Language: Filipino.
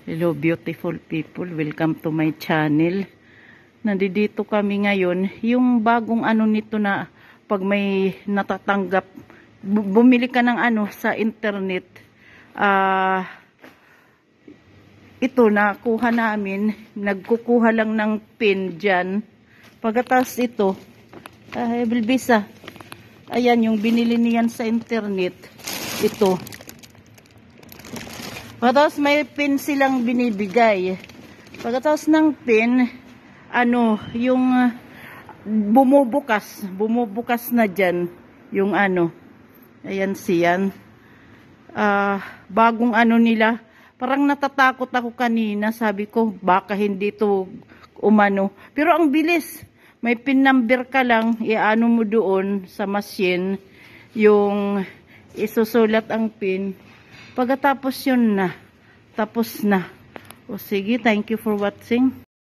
Hello beautiful people, welcome to my channel. Nandito kami ngayon, yung bagong ano nito na pag may natatanggap, bumili ka ng ano sa internet. Ito nakuha namin, nagkukuha lang ng pin dyan. Pagkatapos ito, Bilbisa, ayan yung binili niyan sa internet, ito. Pagkatapos may pin silang binibigay. Pagkatapos ng pin, ano, yung bumubukas na dyan, yung ano, ayan siyan. Bagong ano nila, parang natatakot ako kanina, sabi ko, baka hindi to umano. Pero ang bilis, may pin number ka lang, iano mo doon sa machine, yung isusulat ang pin. Pagkatapos yun na, tapos na. O sige, thank you for watching.